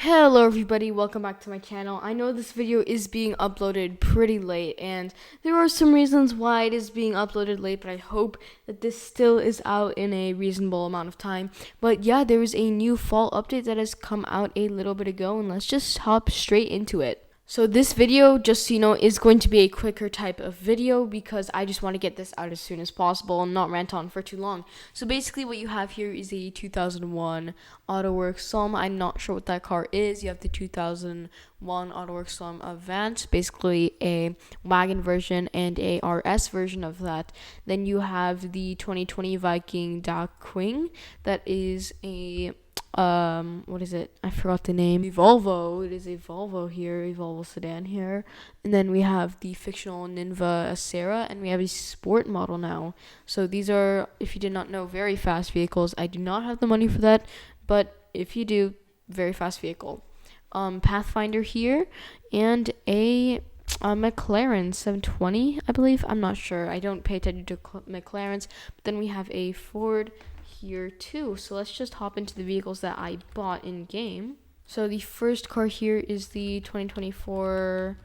Hello everybody, welcome back to my channel. I know this video is being uploaded pretty late and there are some reasons why it is being uploaded late, but I hope that this still is out in a reasonable amount of time. But yeah, there is a new fall update that has come out a little bit ago, and let's just hop straight into it. So this video, just so you know, is going to be a quicker type of video because I just want to get this out as soon as possible and not rant on for too long. So basically what you have here is a 2001 AutoWorks Somme. I'm not sure what that car is. You have the 2001 AutoWorks Somme Avant, basically a wagon version and a RS version of that. Then you have the 2020 Viking Darkwing. That is a what is it? I forgot the name. The Volvo. It is a Volvo here, a Volvo sedan here. And then we have the fictional Ninva Acera, and we have a sport model now. So these are, if you did not know, very fast vehicles. I do not have the money for that, but if you do, very fast vehicle. Pathfinder here, and a McLaren 720, I believe. I'm not sure. I don't pay attention to McLarens. But then we have a Ford here too. So let's just hop into the vehicles that I bought in game. So the first car here is the 2024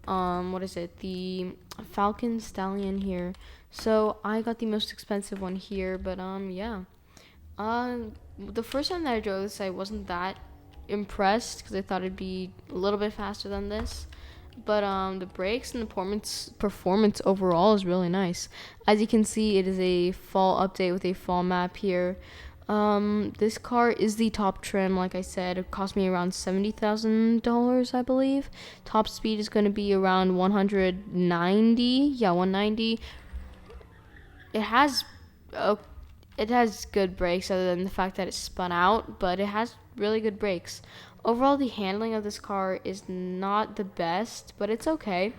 what is it, the Falcon Stallion here. So I got the most expensive one here, but yeah, the first time that I drove this, I wasn't that impressed because I thought it'd be a little bit faster than this. But the brakes and the performance overall is really nice. As you can see, it is a fall update with a fall map here. This car is the top trim, like I said. It cost me around $70,000, I believe. Top speed is going to be around 190. Yeah, 190. It has good brakes, other than the fact that it's spun out, but it has really good brakes. Overall, the handling of this car is not the best, but it's okay.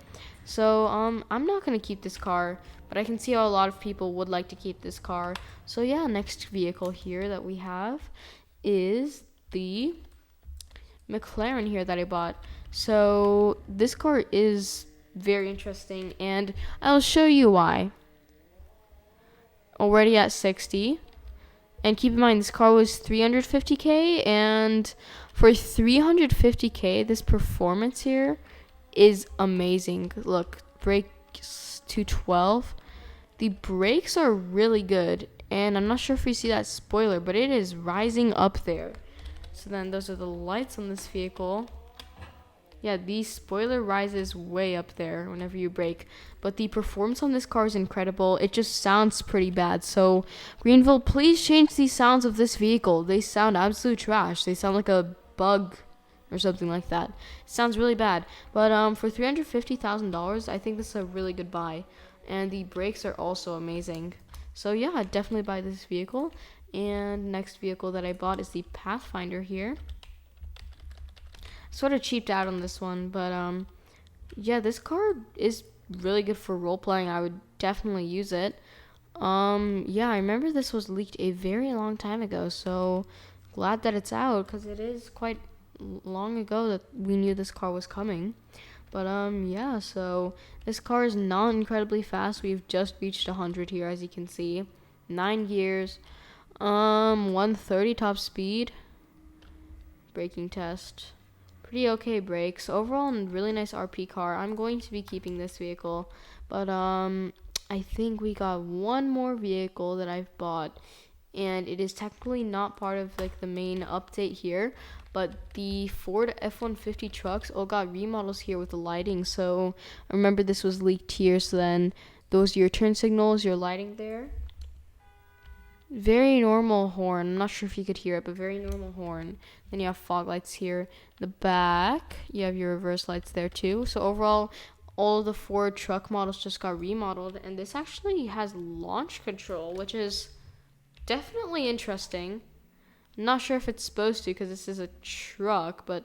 So I'm not going to keep this car, but I can see how a lot of people would like to keep this car. So yeah, next vehicle here that we have is the McLaren here that I bought. So this car is very interesting, and I'll show you why. Already at 60. And keep in mind, this car was 350K, and for 350K, this performance here is amazing. Look, brakes 212. The brakes are really good, and I'm not sure if you see that spoiler, but it is rising up there. So then those are the lights on this vehicle. Yeah, the spoiler rises way up there whenever you brake. But the performance on this car is incredible. It just sounds pretty bad. So, Greenville, please change the sounds of this vehicle. They sound absolute trash. They sound like a bug or something like that. It sounds really bad. But for $350,000, I think this is a really good buy. And the brakes are also amazing. So, yeah, I'd definitely buy this vehicle. And next vehicle that I bought is the Pathfinder here. Sort of cheaped out on this one, but yeah, this car is really good for role playing. I would definitely use it. Yeah, I remember this was leaked a very long time ago, so glad that it's out because it is quite long ago that we knew this car was coming. But yeah, so this car is not incredibly fast. We've just reached 100 here, as you can see. 9 gears, 130 top speed. Braking test. Pretty okay brakes. Overall, really nice RP car. I'm going to be keeping this vehicle. But I think we got one more vehicle that I've bought. And it is technically not part of like the main update here. But the Ford F-150 trucks all got remodels here with the lighting. So remember, this was leaked here. So then those are your turn signals, your lighting there. Very normal horn. I'm not sure if you could hear it, but very normal horn. Then you have fog lights here. The back, you have your reverse lights there too. So overall, all of the Ford truck models just got remodeled, and this actually has launch control, which is definitely interesting. I'm not sure if it's supposed to because this is a truck, but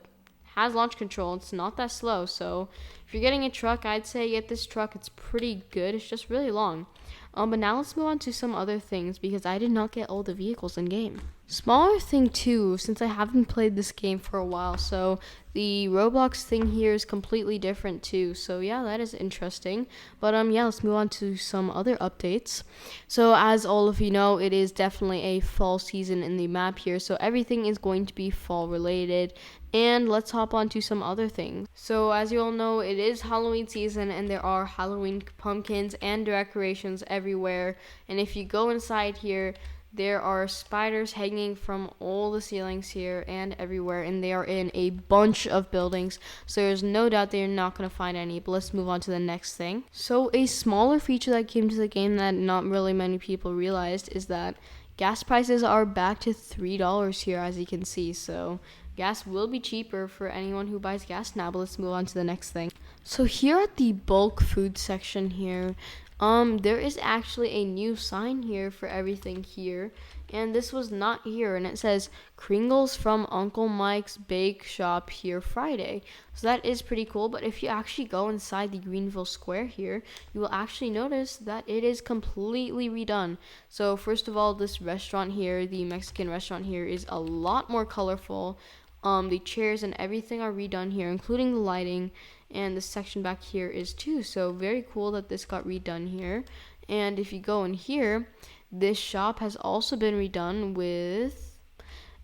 has launch control. It's not that slow, so if you're getting a truck, I'd say get this truck. It's pretty good. It's just really long. But now let's move on to some other things because I did not get all the vehicles in game. Smaller thing too, since I haven't played this game for a while, so the Roblox thing here is completely different too. So yeah, that is interesting. But yeah, let's move on to some other updates. So as all of you know, it is definitely a fall season in the map here, so everything is going to be fall related. And let's hop on to some other things. So as you all know, it is Halloween season and there are Halloween pumpkins and decorations everywhere. And if you go inside here, there are spiders hanging from all the ceilings here and everywhere, and they are in a bunch of buildings, so there's no doubt they're not going to find any. But let's move on to the next thing. So a smaller feature that came to the game that not really many people realized is that gas prices are back to $3 here, as you can see. So gas will be cheaper for anyone who buys gas now. But let's move on to the next thing. So here at the bulk food section here, there is actually a new sign here for everything here, and this was not here, and it says Kringles from Uncle Mike's Bake Shop here Friday. So that is pretty cool. But if you actually go inside the Greenville Square here, you will actually notice that it is completely redone. So first of all, this restaurant here, the Mexican restaurant here, is a lot more colorful. The chairs and everything are redone here, including the lighting, and the section back here is too. So very cool that this got redone here. And if you go in here, this shop has also been redone with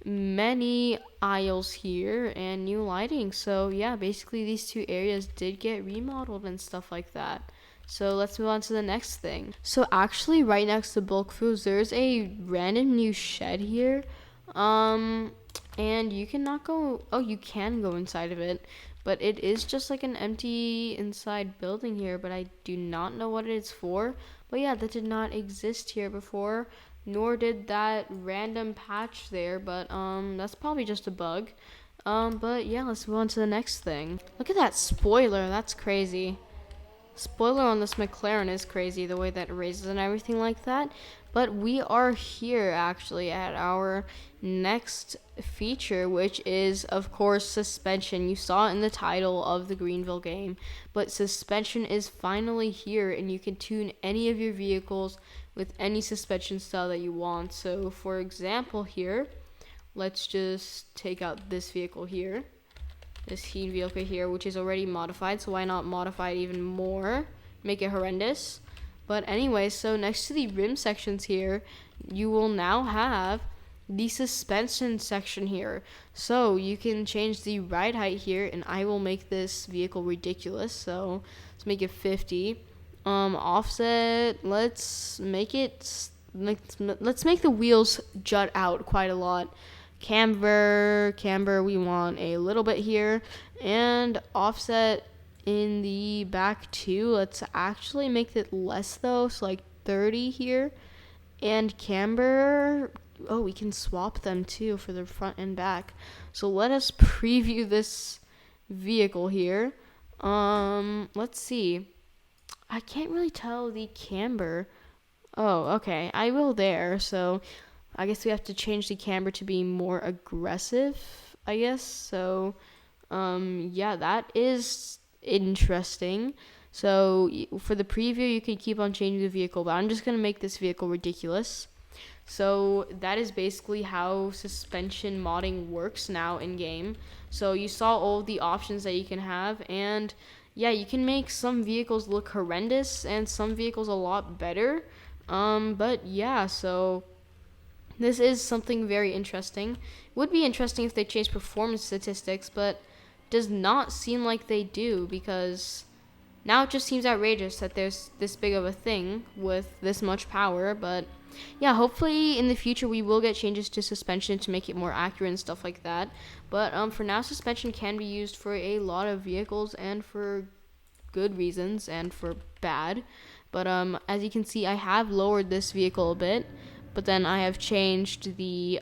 many aisles here and new lighting. So yeah, basically these two areas did get remodeled and stuff like that. So let's move on to the next thing. So actually right next to bulk foods, there's a random new shed here. And you cannot go, oh, you can go inside of it, but it is just like an empty inside building here, but I do not know what it is for. But yeah, that did not exist here before, nor did that random patch there, but that's probably just a bug. But yeah, let's move on to the next thing. Look at that spoiler, that's crazy. Spoiler on this McLaren is crazy, the way that it raises and everything like that. But we are here actually at our next feature, which is of course suspension. You saw it in the title of the Greenville game, but suspension is finally here, and you can tune any of your vehicles with any suspension style that you want. So for example here, let's just take out this vehicle here. This heat vehicle here, which is already modified, so why not modify it even more, make it horrendous. But anyway, so next to the rim sections here, you will now have the suspension section here. So you can change the ride height here, and I will make this vehicle ridiculous. So let's make it 50. Offset, let's make the wheels jut out quite a lot. Camber, we want a little bit here, and offset in the back too. Let's actually make it less though, so like 30 here. And camber, oh, we can swap them too for the front and back. So let us preview this vehicle here. Let's see. I can't really tell the camber. Oh, okay, I will there. So I guess we have to change the camber to be more aggressive, I guess. So, yeah, that is interesting. So for the preview, you can keep on changing the vehicle, but I'm just going to make this vehicle ridiculous. So that is basically how suspension modding works now in game. So you saw all the options that you can have, and yeah, you can make some vehicles look horrendous and some vehicles a lot better. But yeah, so this is something very interesting. It would be interesting if they changed performance statistics, but does not seem like they do, because now it just seems outrageous that there's this big of a thing with this much power. But yeah, hopefully in the future we will get changes to suspension to make it more accurate and stuff like that. But for now, suspension can be used for a lot of vehicles, and for good reasons and for bad. But as you can see, I have lowered this vehicle a bit, but then I have changed the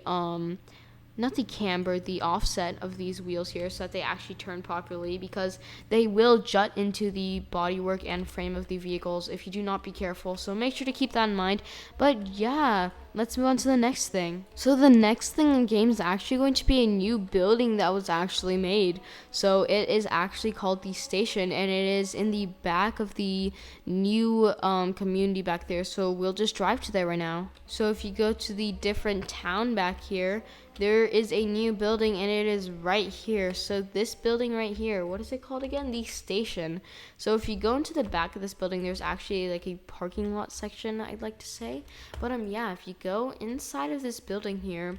not the camber, the offset of these wheels here, so that they actually turn properly, because they will jut into the bodywork and frame of the vehicles if you do not be careful. So make sure to keep that in mind. But yeah, let's move on to the next thing. So the next thing in game is actually going to be a new building that was actually made. So it is actually called the station, and it is in the back of the new community back there. So we'll just drive to there right now. So if you go to the different town back here, there is a new building, and it is right here. So this building right here, what is it called again? The station. So if you go into the back of this building, there's actually like a parking lot section, I'd like to say. But yeah, if you go inside of this building here,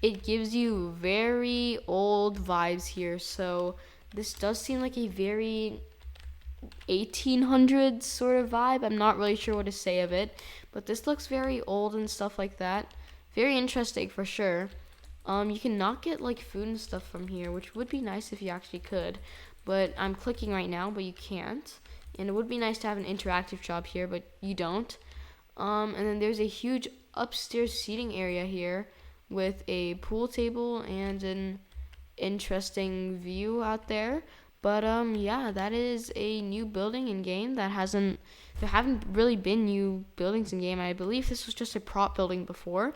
it gives you very old vibes here. So this does seem like a very 1800s sort of vibe. I'm not really sure what to say of it, but this looks very old and stuff like that. Very interesting for sure. You cannot get like food and stuff from here, which would be nice if you actually could, but I'm clicking right now, but you can't. And it would be nice to have an interactive shop here, but you don't. And then there's a huge upstairs seating area here with a pool table and an interesting view out there. But yeah, that is a new building in game there haven't really been new buildings in game. I believe this was just a prop building before.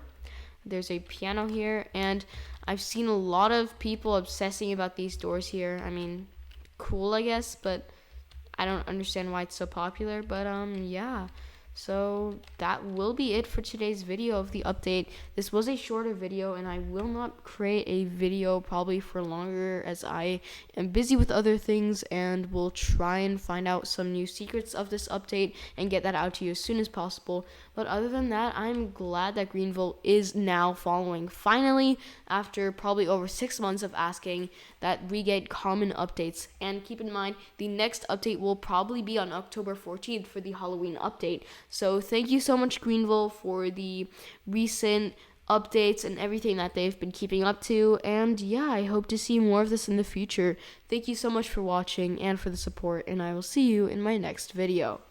There's a piano here, and I've seen a lot of people obsessing about these doors here. I mean, cool, I guess, but I don't understand why it's so popular. But yeah, so that will be it for today's video of the update. This was a shorter video, and I will not create a video probably for longer, as I am busy with other things, and will try and find out some new secrets of this update and get that out to you as soon as possible. But other than that, I'm glad that Greenville is now following, finally, after probably over 6 months of asking, that we get common updates. And keep in mind, the next update will probably be on October 14th for the Halloween update. So thank you so much, Greenville, for the recent updates and everything that they've been keeping up to. And yeah, I hope to see more of this in the future. Thank you so much for watching and for the support, and I will see you in my next video.